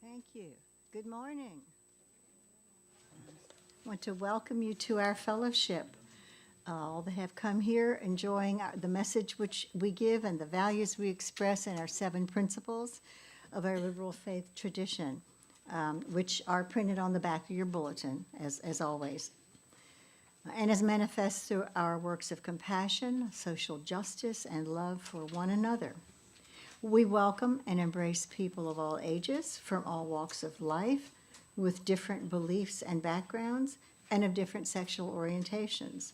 Thank you. Good morning. I want to welcome you to our fellowship. All that have come here enjoying the message which we give and the values we express in our 7 principles of our liberal faith tradition, which are printed on the back of your bulletin, as always, and is manifest through our works of compassion, social justice, and love for one another. We welcome and embrace people of all ages, from all walks of life, with different beliefs and backgrounds, and of different sexual orientations.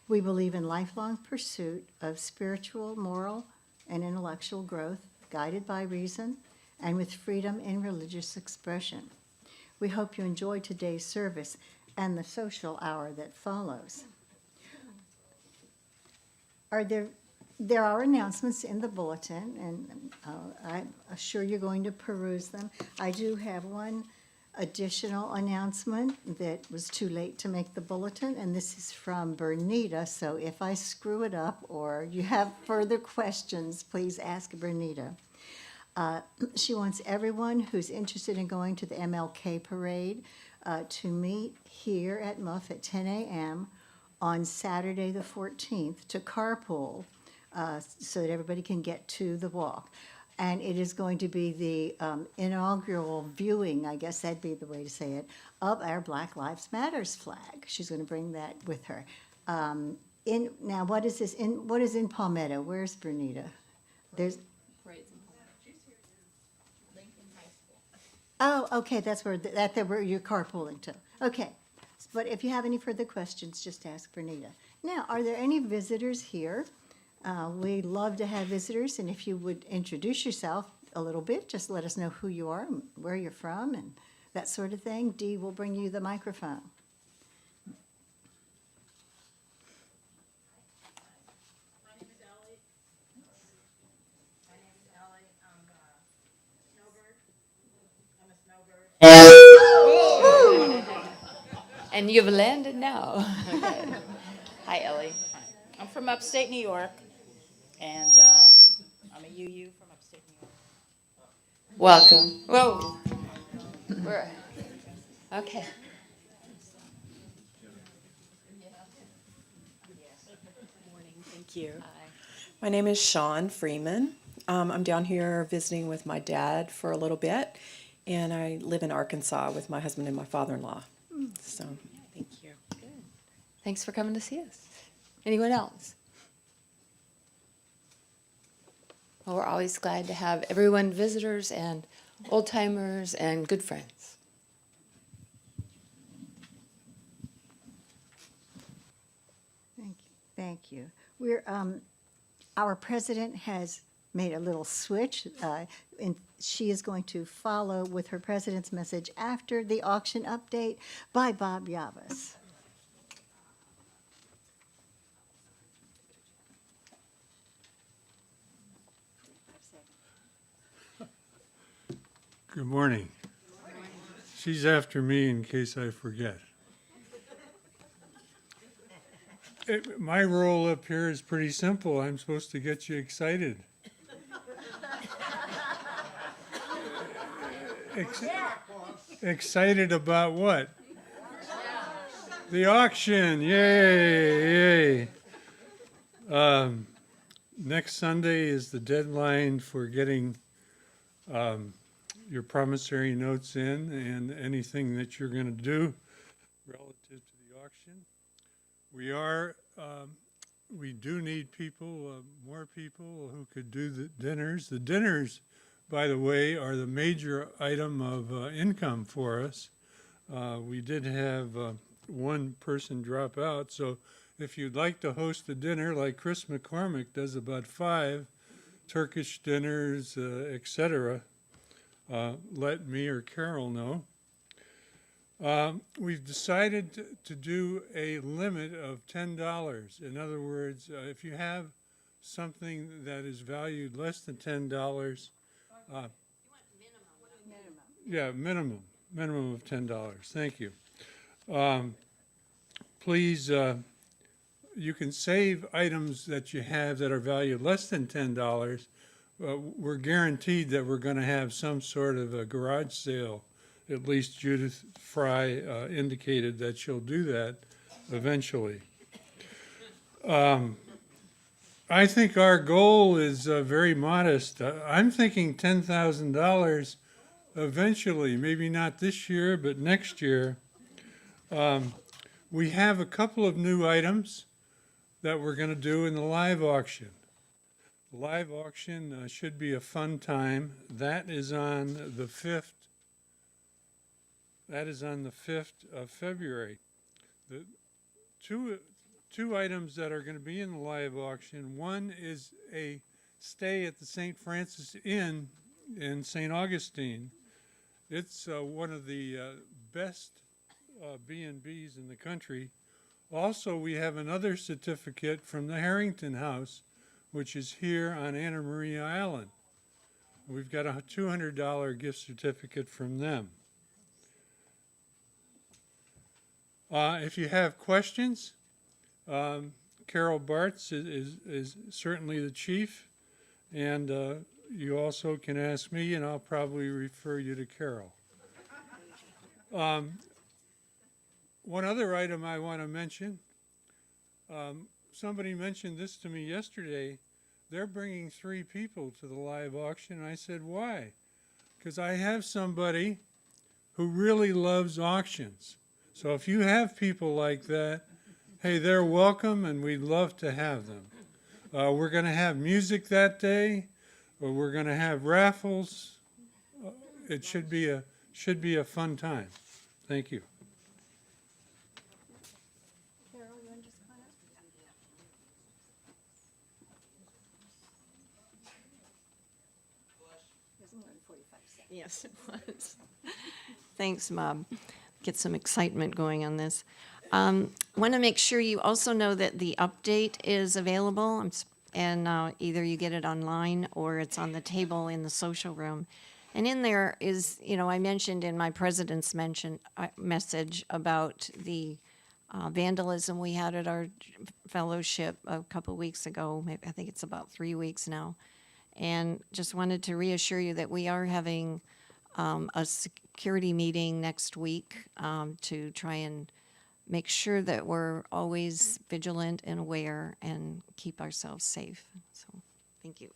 We believe in lifelong pursuit of spiritual, moral, and intellectual growth, guided by reason, and with freedom in religious expression. We hope you enjoy today's service and the social hour that follows. There are announcements in the bulletin, and I'm sure you're going to peruse them. I do have one additional announcement that was too late to make the bulletin, and this is from Bernita, so if I screw it up or you have further questions, please ask Bernita. She wants everyone who's interested in going to the MLK parade to meet here at Muff at 10 a.m. on Saturday the 14th to carpool so that everybody can get to the walk. And it is going to be the inaugural viewing, I guess that'd be the way to say it, of our Black Lives Matters flag. She's going to bring that with her. Now, what is this? What is in Palmetto? Where's Bernita? There's. Oh, okay, that's where you're carpooling to. Okay, but if you have any further questions, just ask Bernita. Now, are there any visitors here? We love to have visitors, and if you would introduce yourself a little bit, just let us know who you are, and where you're from, and that sort of thing. Dee will bring you the microphone. My name is Ellie. I'm a snowbird. And you've landed now. Okay. Hi, Ellie. Hi. I'm from upstate New York, and I'm a UU from upstate New York. Welcome. Whoa. Okay. Morning, thank you. Hi. My name is Shawn Freeman. I'm down here visiting with my dad for a little bit, and I live in Arkansas with my husband and my father-in-law. So, thank you. Good. Thanks for coming to see us. Anyone else? Well, we're always glad to have everyone, visitors and old-timers and good friends. Thank you. Our president has made a little switch, and she is going to follow with her president's message after the auction update by Bob Yavas. Good morning. She's after me in case I forget. My role up here is pretty simple. I'm supposed to get you excited. Excited about what? The auction. Yay, yay. Next Sunday is the deadline for getting your promissory notes in and anything that you're going to do relative to the auction. We do need people, more people who could do the dinners. The dinners, by the way, are the major item of income for us. We did have one person drop out, so if you'd like to host a dinner like Chris McCormick does about 5 Turkish dinners, etc., let me or Carol know. We've decided to do a limit of $10. In other words, if you have something that is valued less than $10, You want minimum. yeah, minimum of $10. Thank you. Please, you can save items that you have that are valued less than $10, we're guaranteed that we're going to have some sort of a garage sale. At least Judith Fry indicated that she'll do that eventually. I think our goal is very modest. I'm thinking $10,000 eventually, maybe not this year, but next year. We have a couple of new items that we're going to do in the live auction. The live auction should be a fun time. That is on the 5th. That is on the 5th of February. The two items that are going to be in the live auction. One is a stay at the St. Francis Inn in St. Augustine. It's one of the best B&Bs in the country. Also, we have another certificate from the Harrington House, which is here on Anna Maria Island. We've got a $200 gift certificate from them. If you have questions, Carol Bartz is certainly the chief, and you also can ask me, and I'll probably refer you to Carol. One other item I want to mention, somebody mentioned this to me yesterday. They're bringing 3 people to the live auction. I said, why? Because I have somebody who really loves auctions. So if you have people like that, hey, they're welcome, and we'd love to have them. We're going to have music that day, or we're going to have raffles. It should be a fun time. Thank you. Carol, you want to just come on up? There's more than 45 seconds. Yes, it was. Thanks, Bob. Get some excitement going on this. Want to make sure you also know that the update is available, and either you get it online or it's on the table in the social room. And in there is, I mentioned in my president's message about the vandalism we had at our fellowship a couple weeks ago. Maybe, I think it's about 3 weeks now. And just wanted to reassure you that we are having a security meeting next week to try and make sure that we're always vigilant and aware and keep ourselves safe. So, thank you.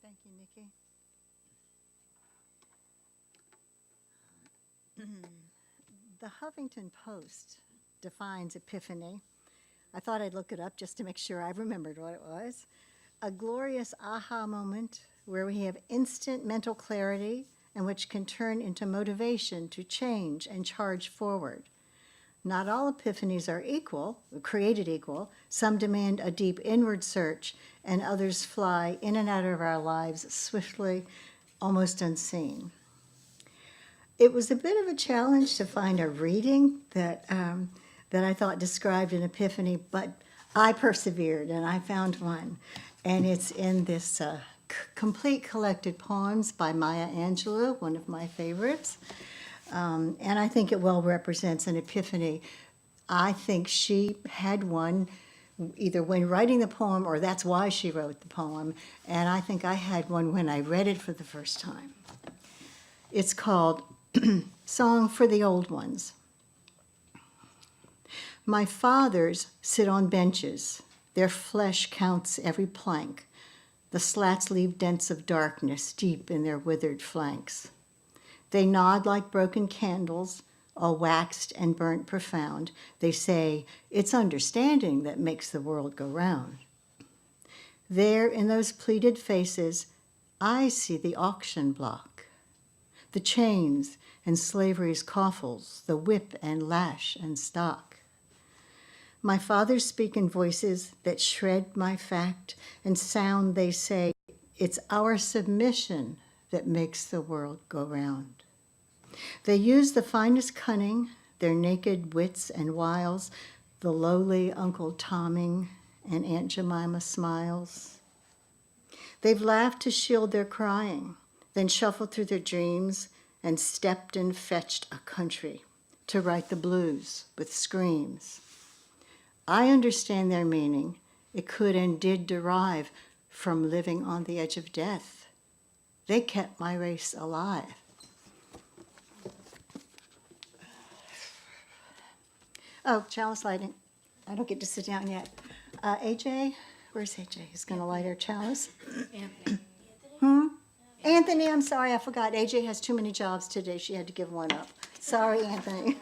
Thank you, Nikki. The Huffington Post defines epiphany. I thought I'd look it up just to make sure I remembered what it was. A glorious aha moment where we have instant mental clarity and which can turn into motivation to change and charge forward. Not all epiphanies are equal, created equal. Some demand a deep inward search, and others fly in and out of our lives swiftly, almost unseen. It was a bit of a challenge to find a reading that I thought described an epiphany, but I persevered and I found one. And it's in this complete collected poems by Maya Angelou, one of my favorites. And I think it well represents an epiphany. I think she had one either when writing the poem or that's why she wrote the poem. And I think I had one when I read it for the first time. It's called Song for the Old Ones. My fathers sit on benches. Their flesh counts every plank. The slats leave dents of darkness deep in their withered flanks. They nod like broken candles, all waxed and burnt profound. They say, it's understanding that makes the world go round. There in those pleated faces, I see the auction block, the chains and slavery's coffles, the whip and lash and stock. My fathers speak in voices that shred my fact and sound. They say, it's our submission that makes the world go round. They use the finest cunning, their naked wits and wiles, the lowly Uncle Tomming and Aunt Jemima smiles. They've laughed to shield their crying, then shuffled through their dreams and stepped and fetched a country to write the blues with screams. I understand their meaning. It could and did derive from living on the edge of death. They kept my race alive. Oh, chalice lighting. I don't get to sit down yet. AJ, where's AJ? He's going to light our chalice. Anthony. Anthony, I'm sorry, I forgot. AJ has too many jobs today. She had to give one up. Sorry, Anthony.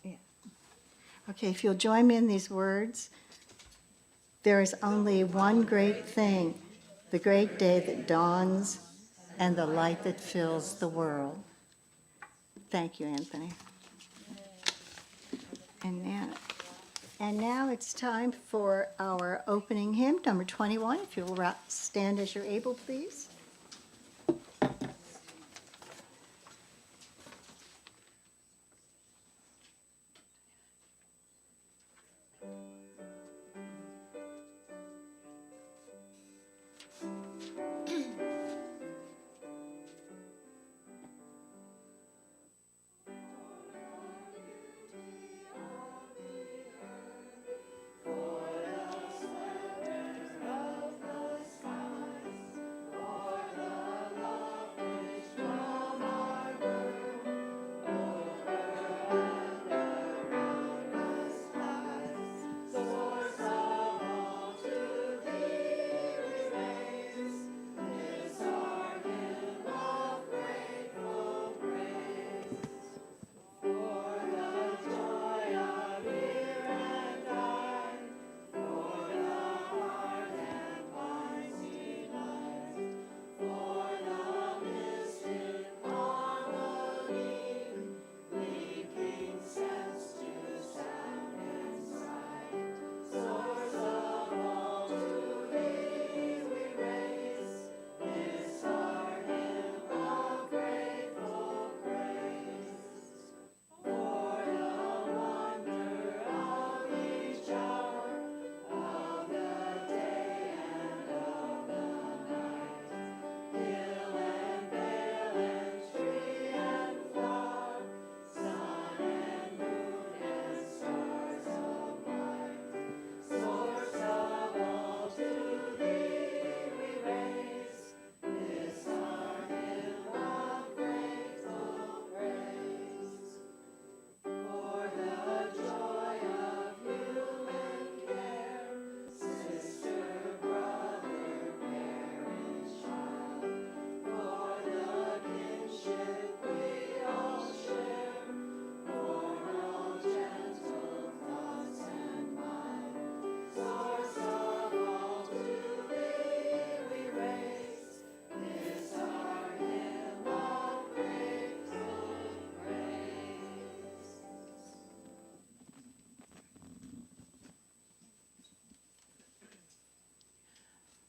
Yeah. Okay, if you'll join me in these words. There is only one great thing, the great day that dawns and the light that fills the world. Thank you, Anthony. And now it's time for our opening hymn, number 21. If you'll stand as you're able, please.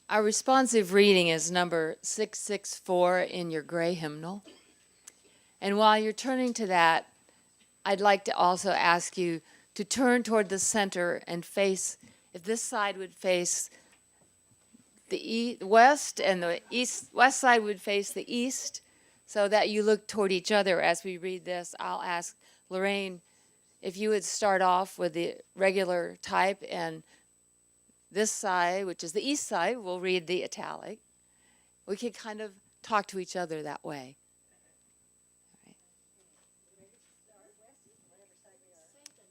Our responsive reading is number 664 in your gray hymnal. And while you're turning to that, I'd like to also ask you to turn toward the center and face, if this side would face the west and the west side would face the east, so that you look toward each other as we read this. I'll ask Lorraine if you would start off with the regular type, and this side, which is the east side, will read the italic. We could kind of talk to each other that way. All right.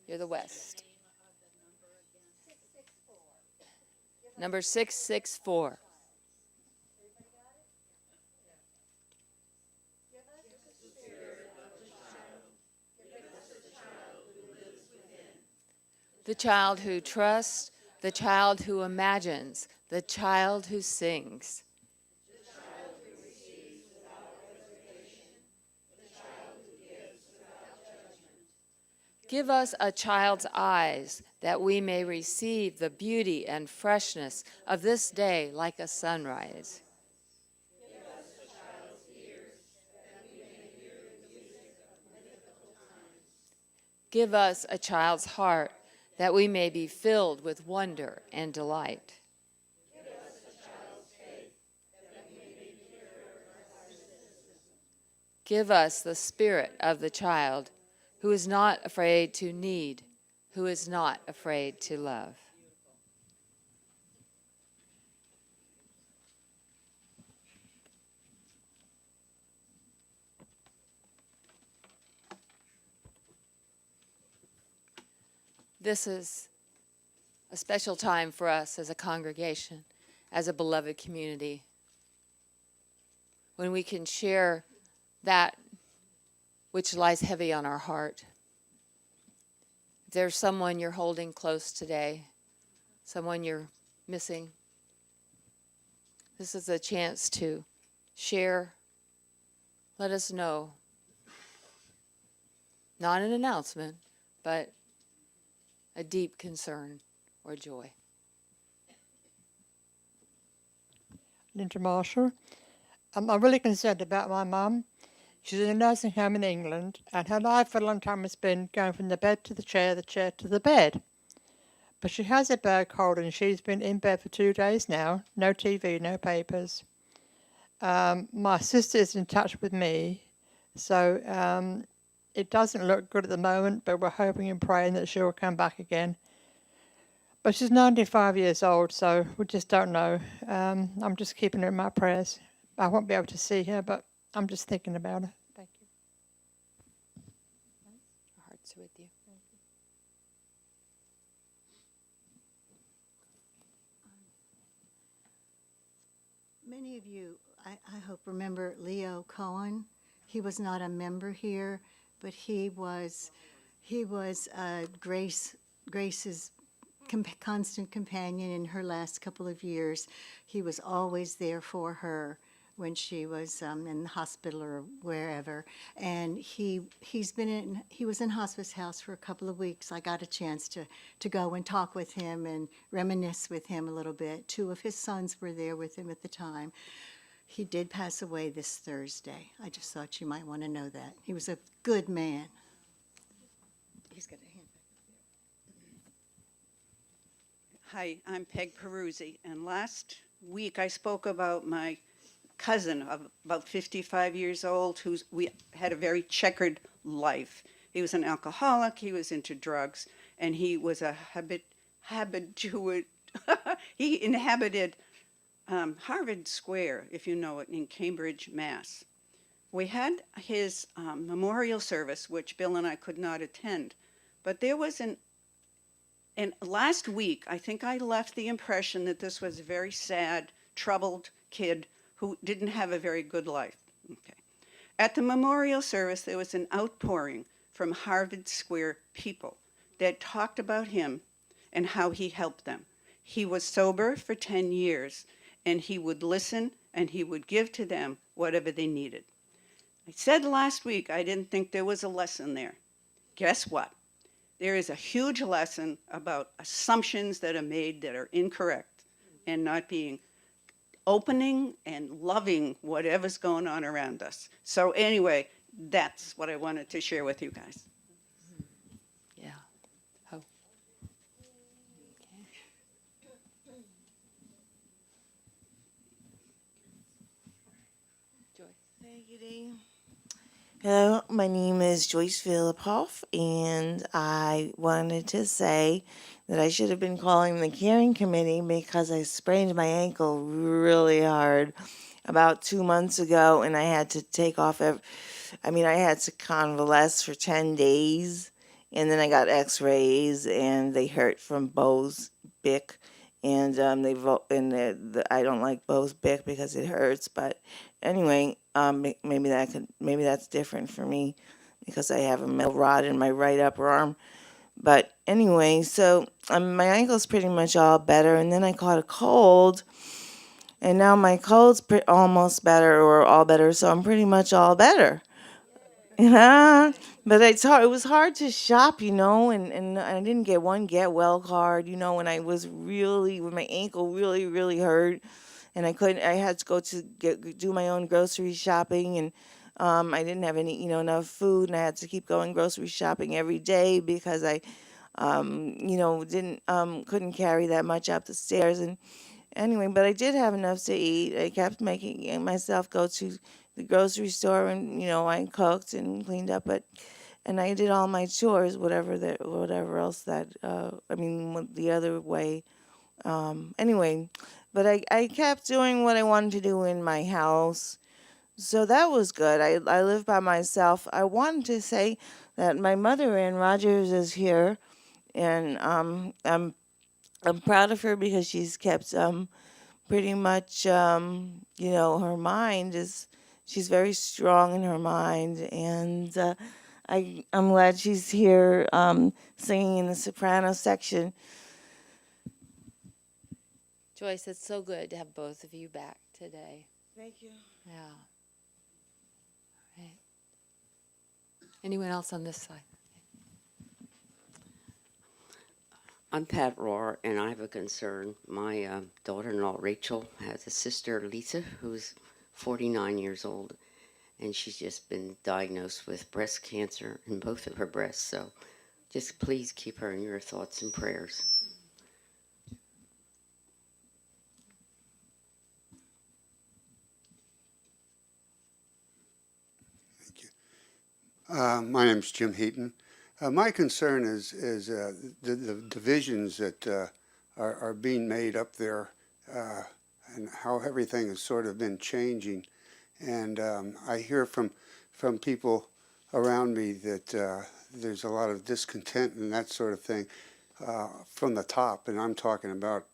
You're the west. Number 664. The child who trusts, the child who imagines, the child who sings. Give us a child's eyes, that we may receive the beauty and freshness of this day like a sunrise. Give us a child's heart, that we may be filled with wonder and delight. Give us the spirit of the child, who is not afraid to need, who is not afraid to love. This is a special time for us as a congregation, as a beloved community, when we can share that which lies heavy on our heart. If there's someone you're holding close today, someone you're missing, this is a chance to share. Let us know. Not an announcement, but a deep concern or joy. Linda Marshall. I'm really concerned about my mum. She's in a nursing home in England, and her life for a long time has been going from the bed to the chair to the bed. But she has a bad cold, and she's been in bed for 2 days now. No TV, no papers. My sister is in touch with me, so it doesn't look good at the moment, but we're hoping and praying that she'll come back again. But she's 95 years old, so we just don't know. I'm just keeping her in my prayers. I won't be able to see her, but I'm just thinking about her. Thank you. Our hearts are with you. Many of you, I hope, remember Leo Cohen. He was not a member here, but he was Grace's constant companion in her last couple of years. He was always there for her when she was in the hospital or wherever. And he was in hospice house for a couple of weeks. I got a chance to go and talk with him and reminisce with him a little bit. 2 of his sons were there with him at the time. He did pass away this Thursday. I just thought you might want to know that. He was a good man. He's got a hand back. Hi, I'm Peg Peruzzi, and last week I spoke about my cousin of about 55 years old we had a very checkered life. He was an alcoholic, he was into drugs, and he was a habituate. He inhabited Harvard Square, if you know it, in Cambridge, Mass. We had his memorial service, which Bill and I could not attend, but there was and last week, I think I left the impression that this was a very sad, troubled kid who didn't have a very good life. Okay. At the memorial service, there was an outpouring from Harvard Square people that talked about him and how he helped them. He was sober for 10 years, and he would listen and he would give to them whatever they needed. I said last week I didn't think there was a lesson there. Guess what? There is a huge lesson about assumptions that are made that are incorrect and not being opening and loving whatever's going on around us. So anyway, that's what I wanted to share with you guys. Yeah. Oh. Joy. Thank you, Dee. Hello, my name is Joyce Philiphoff, and I wanted to say that I should have been calling the caring committee because I sprained my ankle really hard about 2 months ago, and I had to take off. I had to convalesce for 10 days, and then I got X-rays, and they hurt from Bose Bic, and I don't like Bose Bic because it hurts, but anyway, maybe that's different for me because I have a metal rod in my right upper arm. But anyway, so my ankle's pretty much all better, and then I caught a cold, and now my cold's almost better or all better, so I'm pretty much all better. Yeah, but it's hard. It was hard to shop, and I didn't get one get well card, when when my ankle really, really hurt, and I had to go to do my own grocery shopping, and I didn't have any, enough food, and I had to keep going grocery shopping every day because I, couldn't carry that much up the stairs, and anyway, but I did have enough to eat. I kept making myself go to the grocery store, and I cooked and cleaned up, and I did all my chores, whatever else the other way. Anyway, but I kept doing what I wanted to do in my house, so that was good. I live by myself. I wanted to say that my mother, Ann Rogers, is here, and I'm proud of her because she's kept pretty much her mind is she's very strong in her mind, and I'm glad she's here singing in the soprano section. Joyce, it's so good to have both of you back today. Thank you. Yeah. Right. Anyone else on this side? I'm Pat Rohr, and I have a concern. My daughter-in-law, Rachel, has a sister, Lisa, who's 49 years old, and she's just been diagnosed with breast cancer in both of her breasts. So just please keep her in your thoughts and prayers. Thank you. My name's Jim Heaton. My concern is the divisions that are being made up there, and how everything has sort of been changing. And I hear from people around me that there's a lot of discontent and that sort of thing from the top. And I'm talking about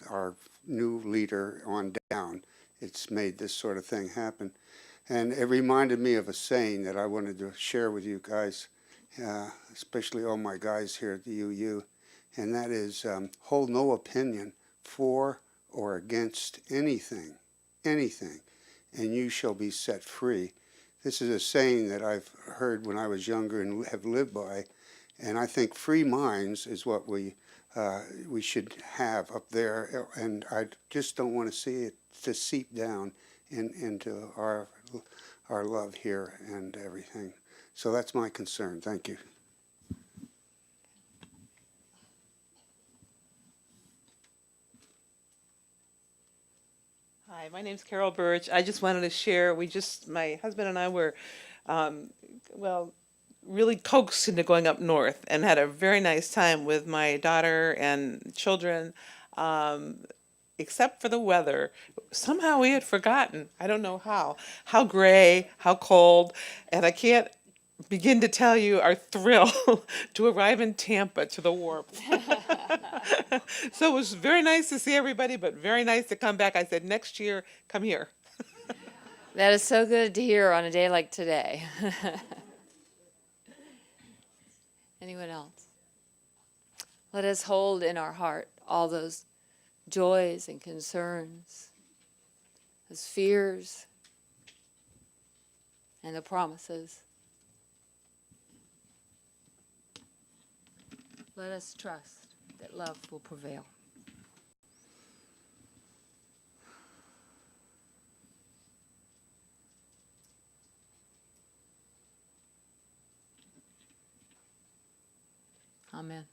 our new leader on down. It's made this sort of thing happen. And it reminded me of a saying that I wanted to share with you guys. Especially all my guys here at the UU, and that is hold no opinion for or against anything, and you shall be set free. This is a saying that I've heard when I was younger and have lived by, and I think free minds is what we should have up there, and I just don't want to see it to seep down into our love here and everything. So that's my concern. Thank you. Hi, my name's Carol Birch. I just wanted to share, my husband and I were, really coaxed into going up north and had a very nice time with my daughter and children, except for the weather. Somehow we had forgotten, I don't know how gray, how cold, and I can't begin to tell you our thrill to arrive in Tampa to the warmth. So it was very nice to see everybody, but very nice to come back. I said, next year, come here. That is so good to hear on a day like today. Anyone else? Let us hold in our heart all those joys and concerns, those fears, and the promises. Let us trust that love will prevail. Amen.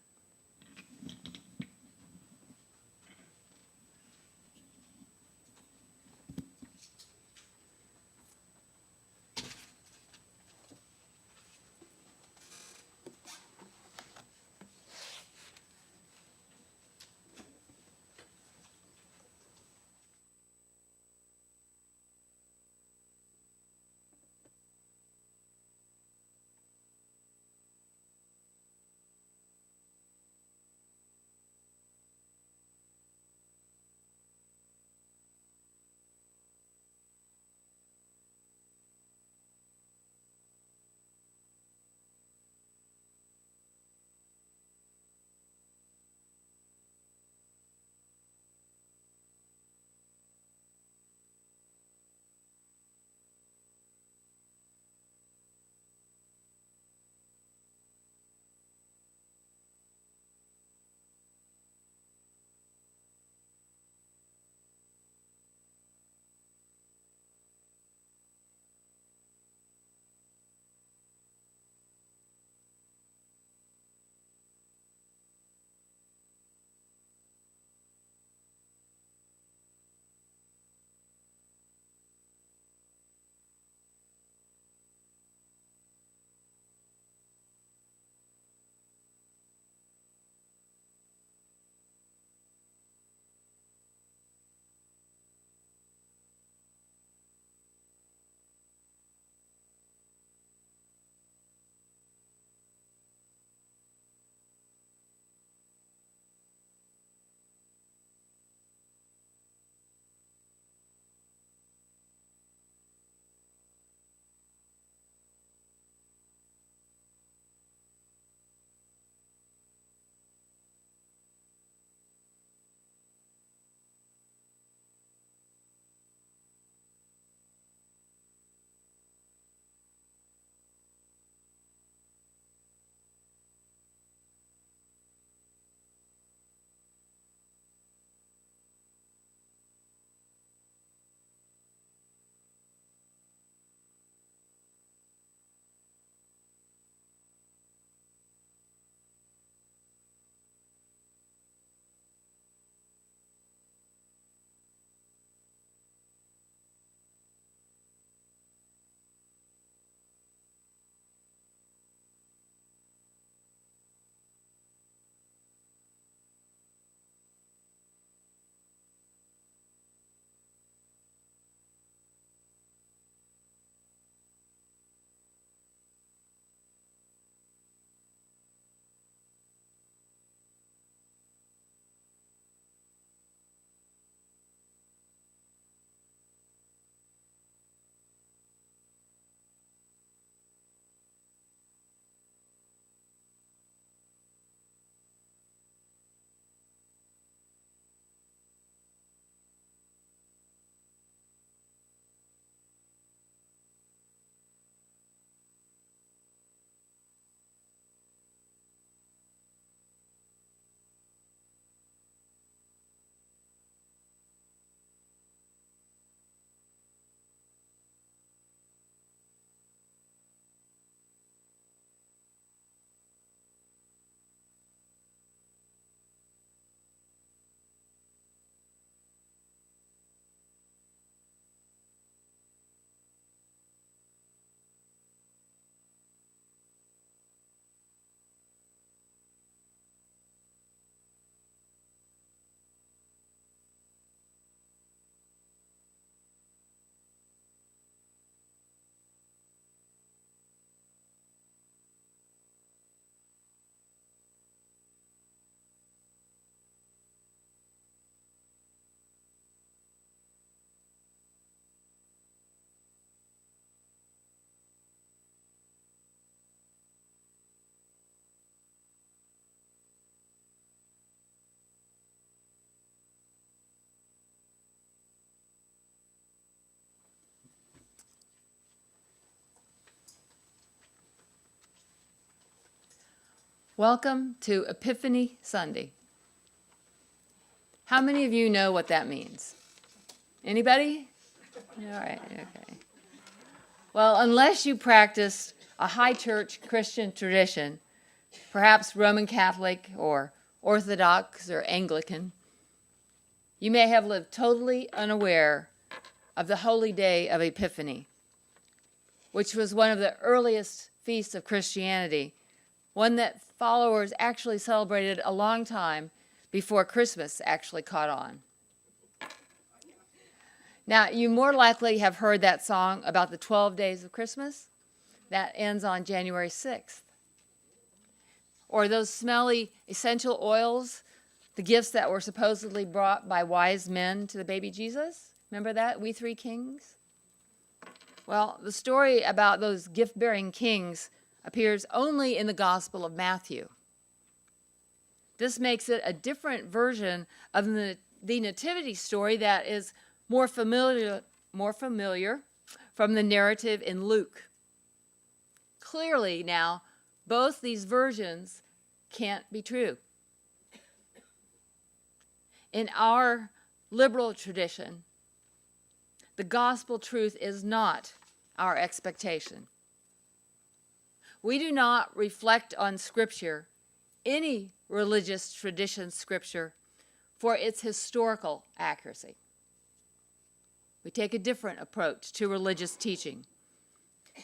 Welcome to Epiphany Sunday. How many of you know what that means? Anybody? All right, okay. Well, unless you practice a high church Christian tradition, perhaps Roman Catholic or Orthodox or Anglican, you may have lived totally unaware of the holy day of Epiphany, which was one of the earliest feasts of Christianity, one that followers actually celebrated a long time before Christmas actually caught on. Now, you more likely have heard that song about the 12 days of Christmas. That ends on January 6th. Or those smelly essential oils, the gifts that were supposedly brought by wise men to the baby Jesus. Remember that? We Three Kings? Well, the story about those gift-bearing kings appears only in the Gospel of Matthew. This makes it a different version of the nativity story that is more familiar from the narrative in Luke. Clearly now, both these versions can't be true. In our liberal tradition, the gospel truth is not our expectation. We do not reflect on Scripture, any religious tradition Scripture, for its historical accuracy. We take a different approach to religious teaching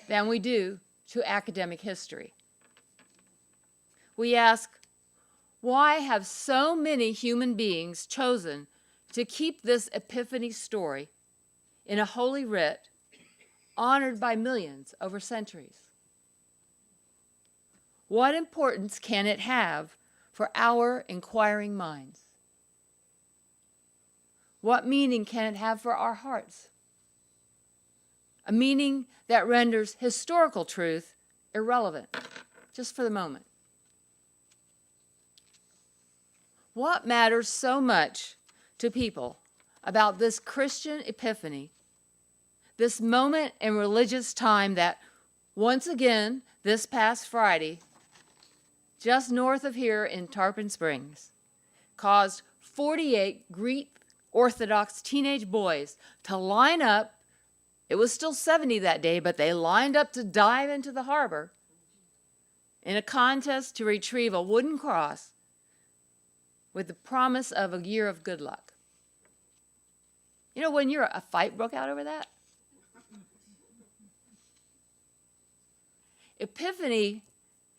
than we do to academic history. We ask, why have so many human beings chosen to keep this Epiphany story in a holy writ honored by millions over centuries? What importance can it have for our inquiring minds? What meaning can it have for our hearts? A meaning that renders historical truth irrelevant, just for the moment. What matters so much to people about this Christian Epiphany, this moment in religious time that, once again, this past Friday, just north of here in Tarpon Springs, caused 48 Greek Orthodox teenage boys to line up. It was still 70 that day, but they lined up to dive into the harbor in a contest to retrieve a wooden cross with the promise of a year of good luck. You know, when a fight broke out over that? Epiphany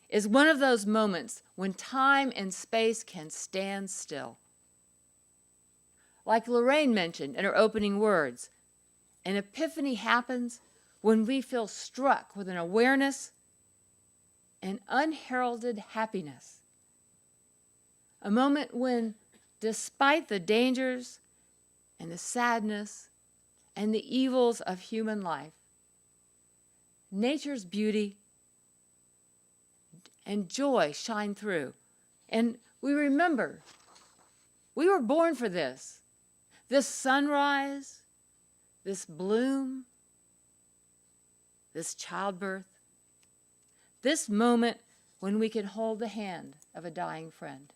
is one of those moments when time and space can stand still. Like Lorraine mentioned in her opening words, an epiphany happens when we feel struck with an awareness and unheralded happiness. A moment when, despite the dangers and the sadness and the evils of human life, nature's beauty and joy shine through. And we remember, we were born for this. This sunrise, this bloom, this childbirth, this moment when we can hold the hand of a dying friend.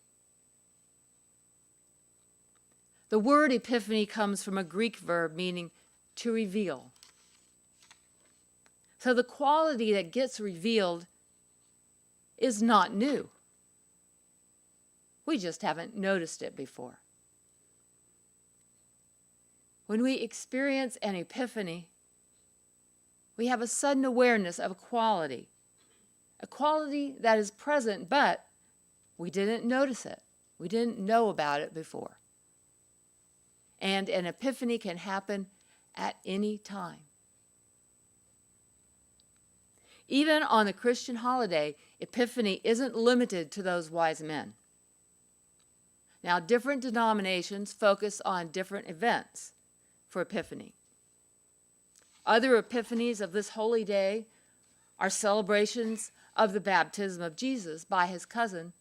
The word epiphany comes from a Greek verb meaning to reveal. So the quality that gets revealed is not new. We just haven't noticed it before. When we experience an epiphany, we have a sudden awareness of a quality that is present, but we didn't notice it. We didn't know about it before. And an epiphany can happen at any time. Even on the Christian holiday, Epiphany isn't limited to those wise men. Now, different denominations focus on different events for Epiphany. Other epiphanies of this holy day are celebrations of the baptism of Jesus by his cousin,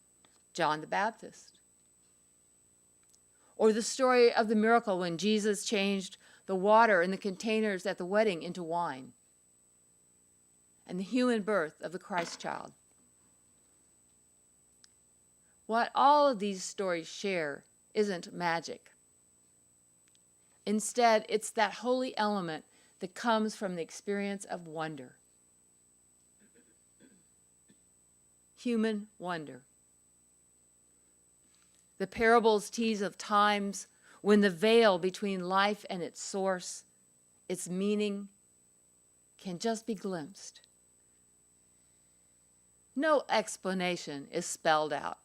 John the Baptist. Or the story of the miracle when Jesus changed the water in the containers at the wedding into wine. And the human birth of the Christ child. What all of these stories share isn't magic. Instead, it's that holy element that comes from the experience of wonder. human wonder. The parables tease of times when the veil between life and its source, its meaning, can just be glimpsed. No explanation is spelled out.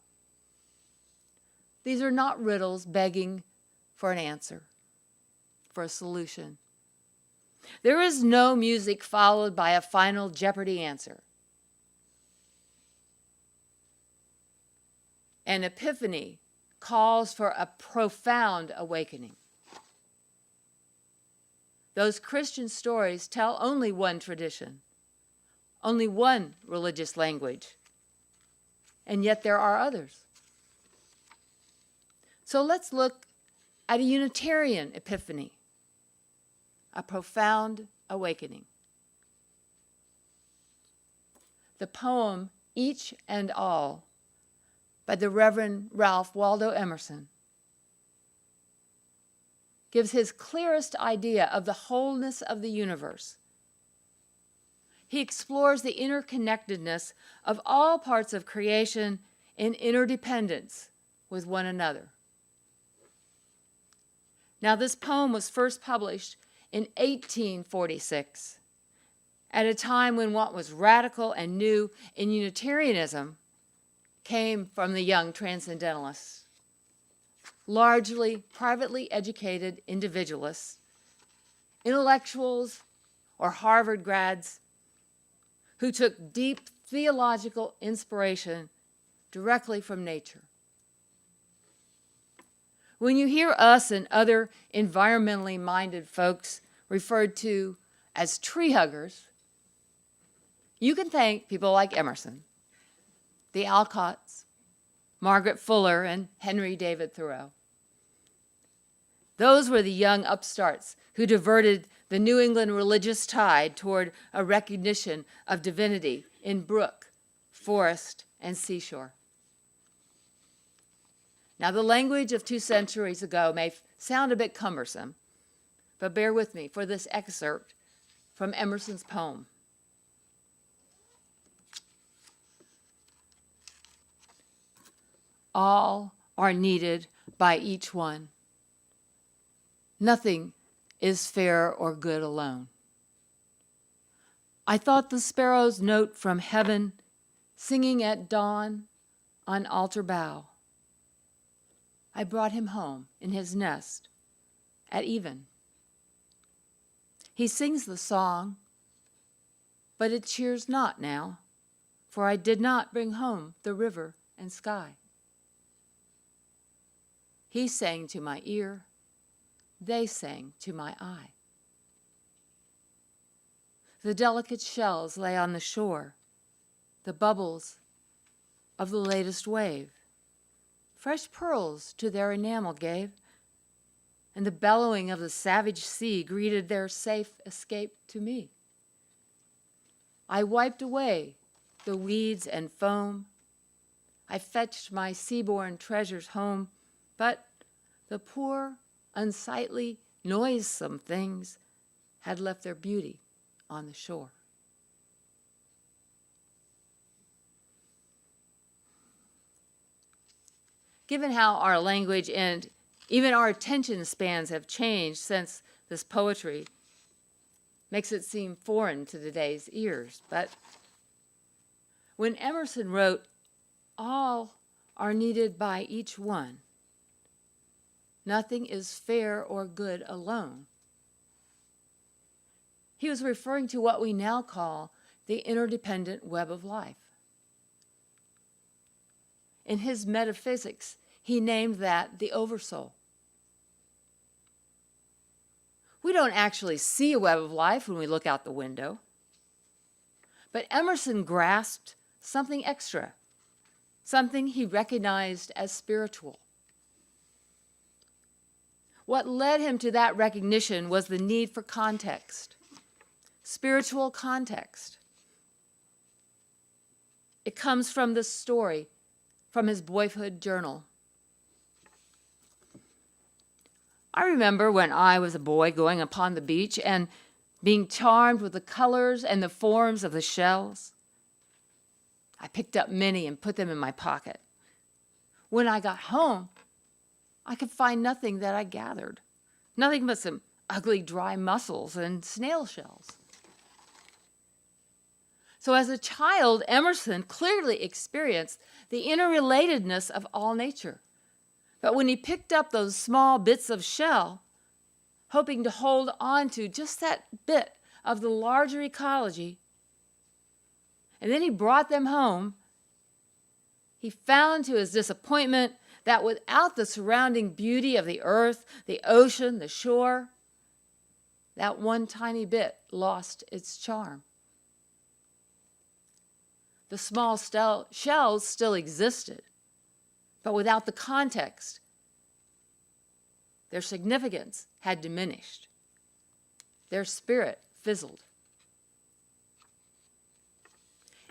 These are not riddles begging for an answer, for a solution. There is no music followed by a final Jeopardy answer. An epiphany calls for a profound awakening. Those Christian stories tell only one tradition, only one religious language, and yet there are others. So let's look at a Unitarian epiphany, a profound awakening. The poem Each and All by the Reverend Ralph Waldo Emerson gives his clearest idea of the wholeness of the universe. He explores the interconnectedness of all parts of creation in interdependence with one another. Now, this poem was first published in 1846, at a time when what was radical and new in Unitarianism came from the young transcendentalists, largely privately educated individualists, intellectuals, or Harvard grads who took deep theological inspiration directly from nature. When you hear us and other environmentally minded folks referred to as tree huggers, you can thank people like Emerson, the Alcotts, Margaret Fuller, and Henry David Thoreau. Those were the young upstarts who diverted the New England religious tide toward a recognition of divinity in brook, forest, and seashore. Now, the language of 2 centuries ago may sound a bit cumbersome, but bear with me for this excerpt from Emerson's poem. All are needed by each one. Nothing is fair or good alone. I thought the sparrow's note from heaven, singing at dawn on altar bough. I brought him home in his nest at even. He sings the song, but it cheers not now, for I did not bring home the river and sky. He sang to my ear, they sang to my eye. The delicate shells lay on the shore, the bubbles of the latest wave. Fresh pearls to their enamel gave, and the bellowing of the savage sea greeted their safe escape to me. I wiped away the weeds and foam. I fetched my seaborne treasures home, but the poor, unsightly, noisome things had left their beauty on the shore. Given how our language and even our attention spans have changed since this poetry makes it seem foreign to today's ears, but when Emerson wrote, "All are needed by each one, nothing is fair or good alone," he was referring to what we now call the interdependent web of life. In his metaphysics, he named that the oversoul. We don't actually see a web of life when we look out the window, but Emerson grasped something extra, something he recognized as spiritual. What led him to that recognition was the need for context, spiritual context. It comes from this story from his boyhood journal. I remember when I was a boy going upon the beach and being charmed with the colors and the forms of the shells. I picked up many and put them in my pocket. When I got home, I could find nothing that I gathered, nothing but some ugly dry mussels and snail shells. So as a child, Emerson clearly experienced the interrelatedness of all nature. But when he picked up those small bits of shell, hoping to hold on to just that bit of the larger ecology, and then he brought them home, he found to his disappointment that without the surrounding beauty of the earth, the ocean, the shore, that one tiny bit lost its charm. The small shells still existed, but without the context, their significance had diminished. Their spirit fizzled.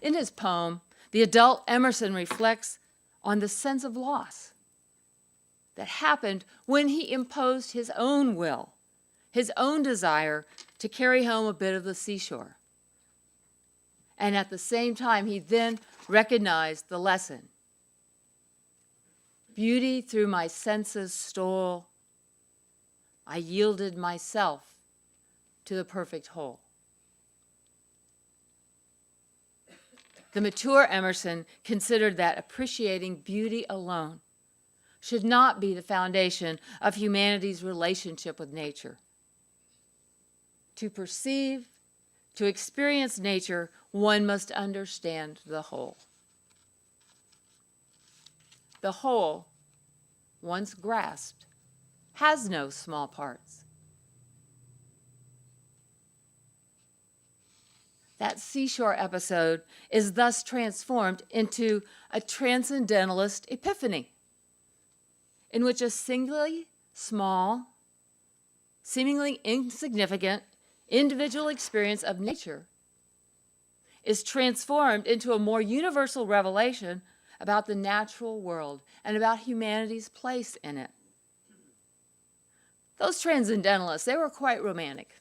In his poem, the adult Emerson reflects on the sense of loss that happened when he imposed his own will, his own desire to carry home a bit of the seashore. And at the same time, he then recognized the lesson. Beauty through my senses stole. I yielded myself to the perfect whole. The mature Emerson considered that appreciating beauty alone should not be the foundation of humanity's relationship with nature. To perceive, to experience nature, one must understand the whole. The whole, once grasped, has no small parts. That seashore episode is thus transformed into a transcendentalist epiphany, in which a singly small, seemingly insignificant individual experience of nature is transformed into a more universal revelation about the natural world and about humanity's place in it. Those transcendentalists, they were quite romantic.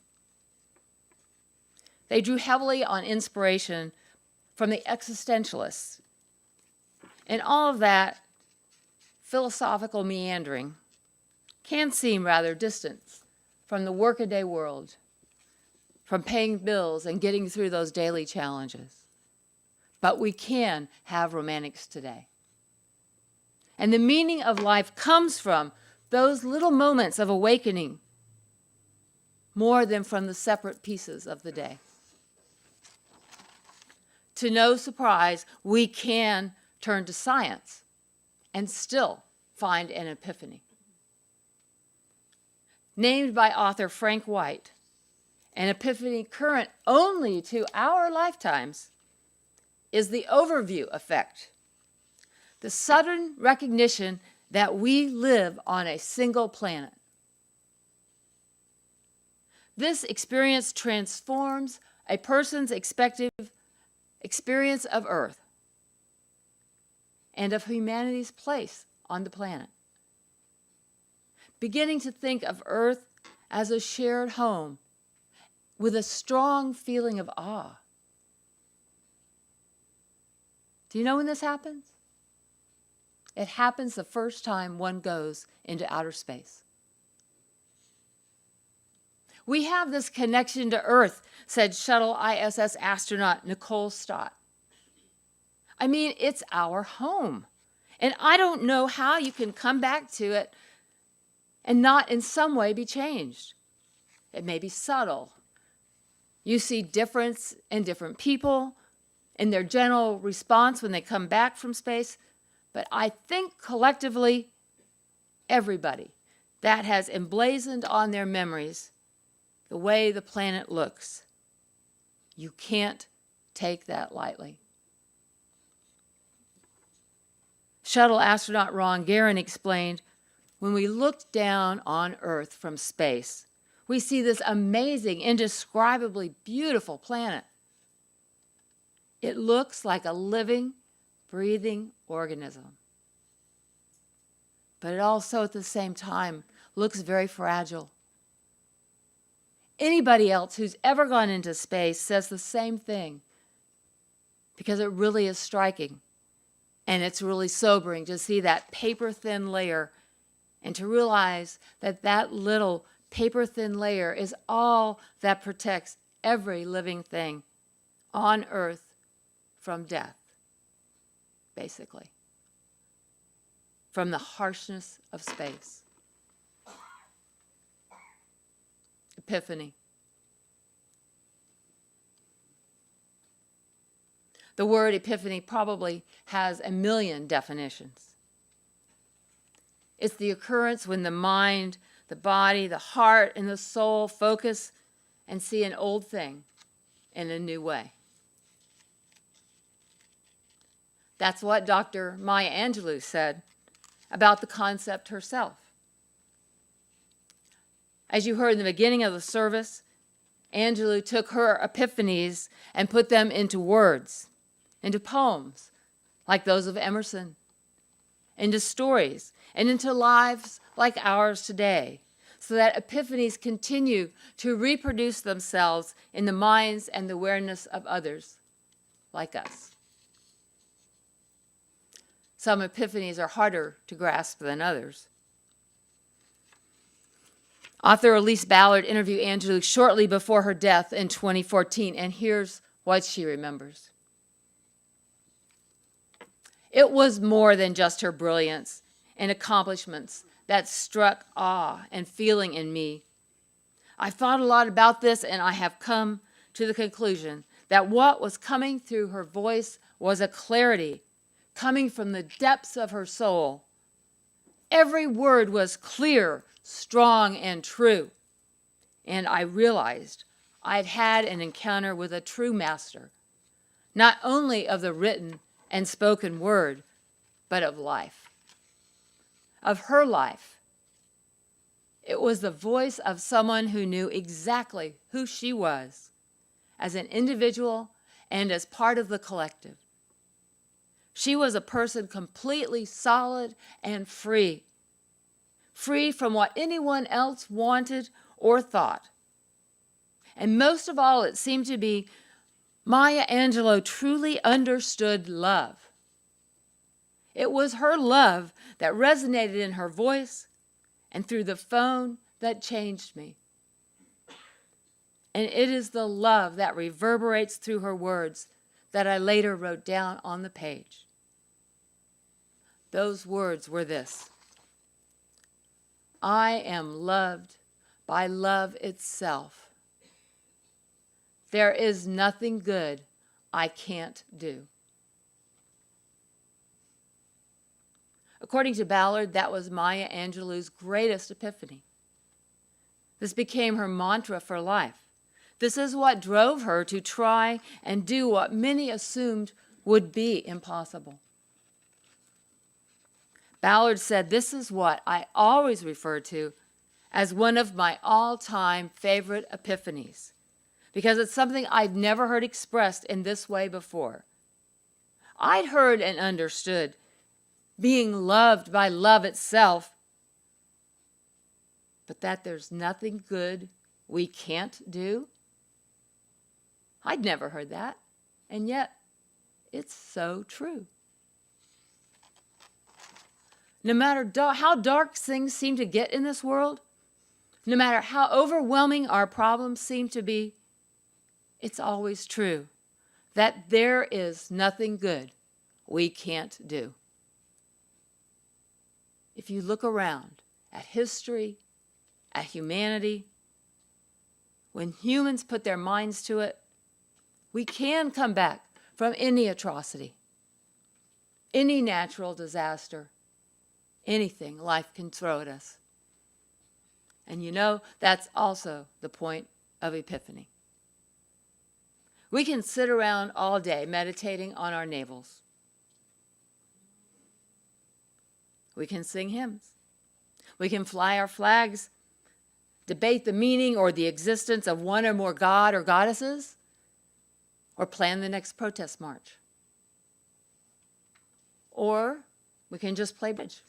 They drew heavily on inspiration from the existentialists. And all of that philosophical meandering can seem rather distant from the workaday world, from paying bills and getting through those daily challenges. But we can have romantics today. And the meaning of life comes from those little moments of awakening more than from the separate pieces of the day. To no surprise, we can turn to science and still find an epiphany. Named by author Frank White, an epiphany current only to our lifetimes is the overview effect, the sudden recognition that we live on a single planet. This experience transforms a person's experience of Earth and of humanity's place on the planet. Beginning to think of Earth as a shared home with a strong feeling of awe. Do you know when this happens? It happens the first time one goes into outer space. We have this connection to Earth, said Shuttle ISS astronaut Nicole Stott. I mean, it's our home. And I don't know how you can come back to it and not in some way be changed. It may be subtle. You see difference in different people, in their general response when they come back from space. But I think collectively, everybody, that has emblazoned on their memories the way the planet looks. You can't take that lightly. Shuttle astronaut Ron Garan explained, when we look down on Earth from space, we see this amazing, indescribably beautiful planet. It looks like a living, breathing organism. But it also, at the same time, looks very fragile. Anybody else who's ever gone into space says the same thing. because it really is striking. And it's really sobering to see that paper-thin layer and to realize that that little paper-thin layer is all that protects every living thing on earth from death, basically, from the harshness of space. Epiphany. The word epiphany probably has a million definitions. It's the occurrence when the mind, the body, the heart, and the soul focus and see an old thing in a new way. That's what Dr. Maya Angelou said about the concept herself. As you heard in the beginning of the service, Angelou took her epiphanies and put them into words, into poems like those of Emerson, into stories, and into lives like ours today, so that epiphanies continue to reproduce themselves in the minds and the awareness of others like us. Some epiphanies are harder to grasp than others. Author Elise Ballard interviewed Angelou shortly before her death in 2014, and here's what she remembers. It was more than just her brilliance and accomplishments that struck awe and feeling in me. I thought a lot about this, and I have come to the conclusion that what was coming through her voice was a clarity coming from the depths of her soul. Every word was clear, strong, and true. And I realized I'd had an encounter with a true master, not only of the written and spoken word, but of life, of her life. It was the voice of someone who knew exactly who she was as an individual and as part of the collective. She was a person completely solid and free, free from what anyone else wanted or thought. And most of all, it seemed to be Maya Angelou truly understood love. It was her love that resonated in her voice and through the phone that changed me. And it is the love that reverberates through her words that I later wrote down on the page. Those words were this: I am loved by love itself. There is nothing good I can't do. According to Ballard, that was Maya Angelou's greatest epiphany. This became her mantra for life. This is what drove her to try and do what many assumed would be impossible. Ballard said, "This is what I always refer to as one of my all-time favorite epiphanies, because it's something I'd never heard expressed in this way before. I'd heard and understood being loved by love itself, but that there's nothing good we can't do? I'd never heard that, and yet it's so true. No matter how dark things seem to get in this world, no matter how overwhelming our problems seem to be, it's always true that there is nothing good we can't do. If you look around at history, at humanity, when humans put their minds to it, we can come back from any atrocity, any natural disaster, anything life can throw at us. And you know, that's also the point of Epiphany. We can sit around all day meditating on our navels. We can sing hymns. We can fly our flags, debate the meaning or the existence of one or more god or goddesses, or plan the next protest march. Or we can just play bridge.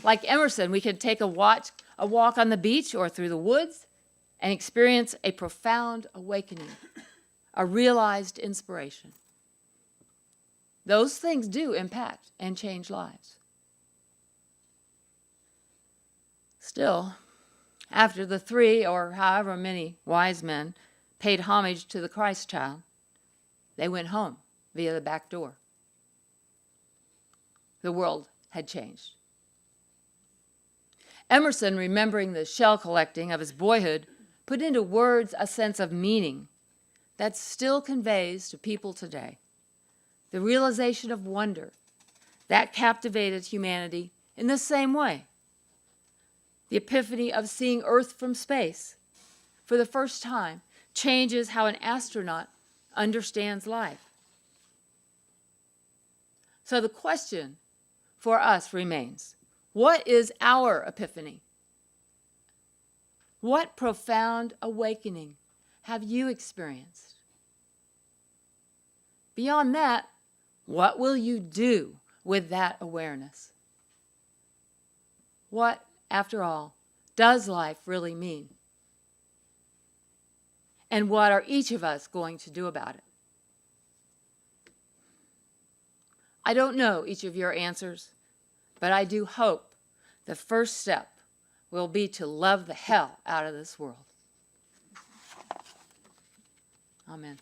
Like Emerson, we can take a walk on the beach or through the woods and experience a profound awakening, a realized inspiration. Those things do impact and change lives. Still, after the 3 or however many wise men paid homage to the Christ child, they went home via the back door. The world had changed. Emerson, remembering the shell collecting of his boyhood, put into words a sense of meaning that still conveys to people today the realization of wonder that captivated humanity in the same way. The epiphany of seeing Earth from space for the first time changes how an astronaut understands life. So the question for us remains, what is our epiphany? What profound awakening have you experienced? Beyond that, what will you do with that awareness? What, after all, does life really mean? And what are each of us going to do about it? I don't know each of your answers, but I do hope the first step will be to love the hell out of this world. Amen.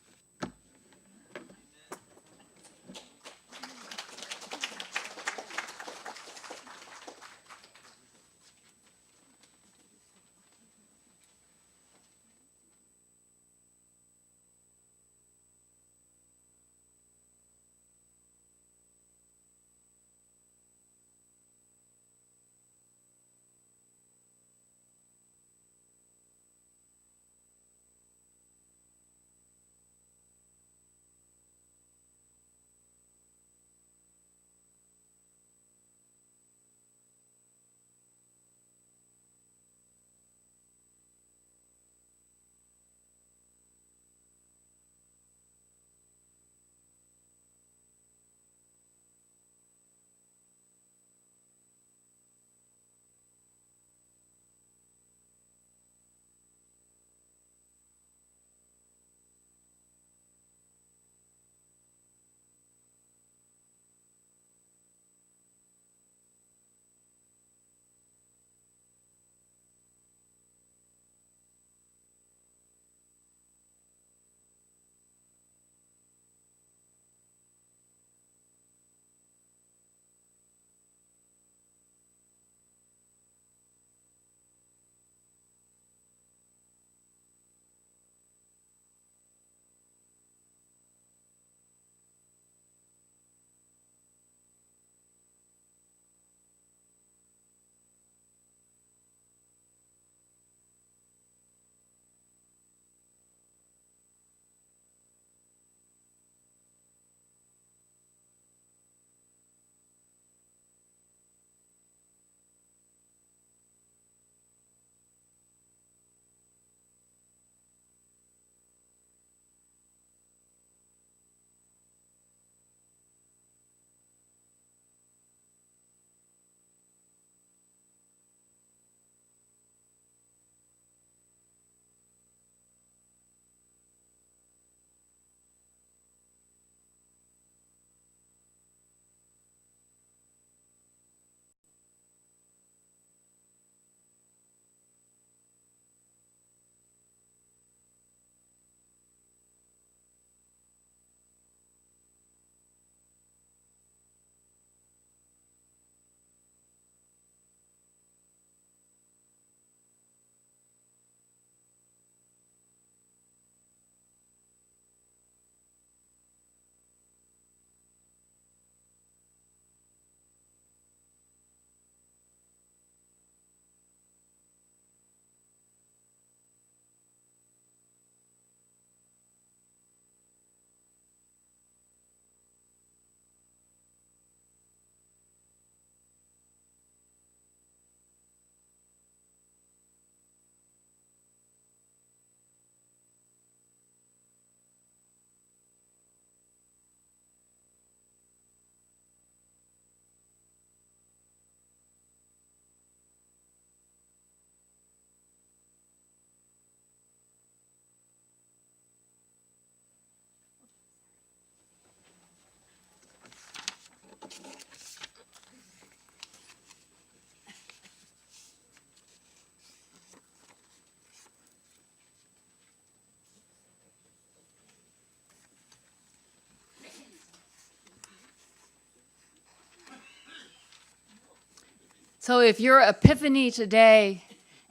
So if your epiphany today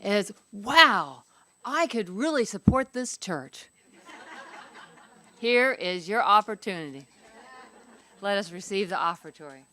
is, wow, I could really support this church, here is your opportunity. Let us receive the offertory.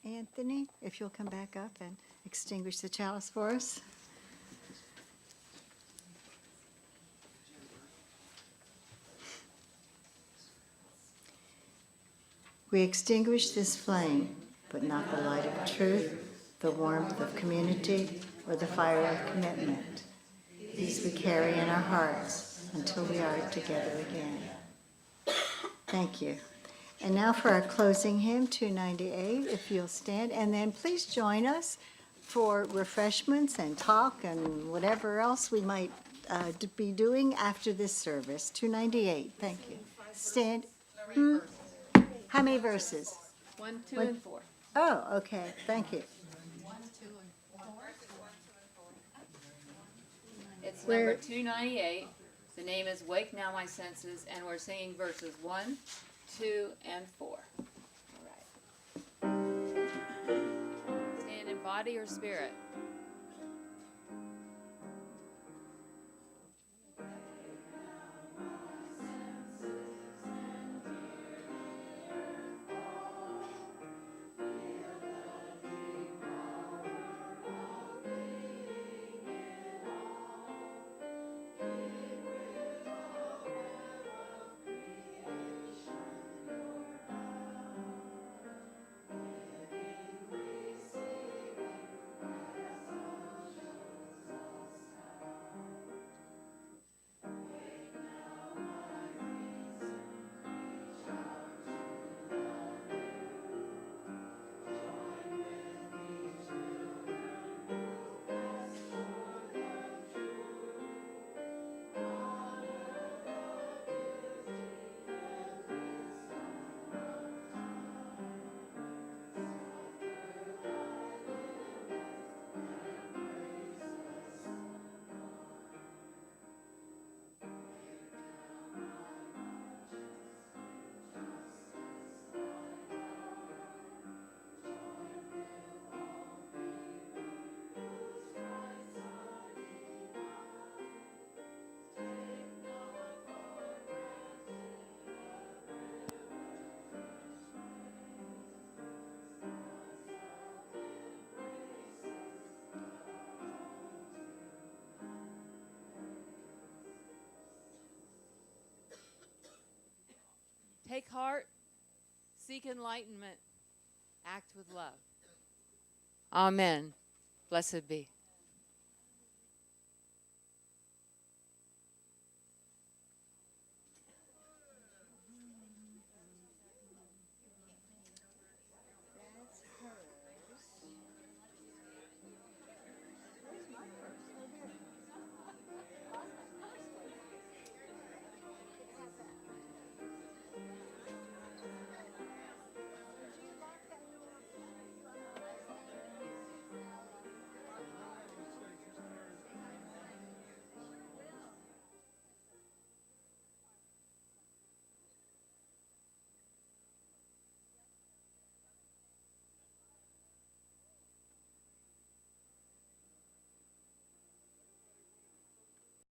Anthony, if you'll come back up and extinguish the chalice for us. We extinguish this flame, but not the light of truth, the warmth of community, or the fire of commitment. These we carry in our hearts until we are together again. Thank you. And now for our closing hymn, 298, if you'll stand. And then please join us for refreshments and talk and whatever else we might be doing after this service. 298, thank you. Stand. How many verses? 1, 2, and 4. Oh, okay, thank you. It's Where- number 298. The name is Wake Now My Senses, and we're singing verses 1, 2, and 4. All right. Stand in body or spirit. Take heart, seek enlightenment, act with love. Amen. Blessed be.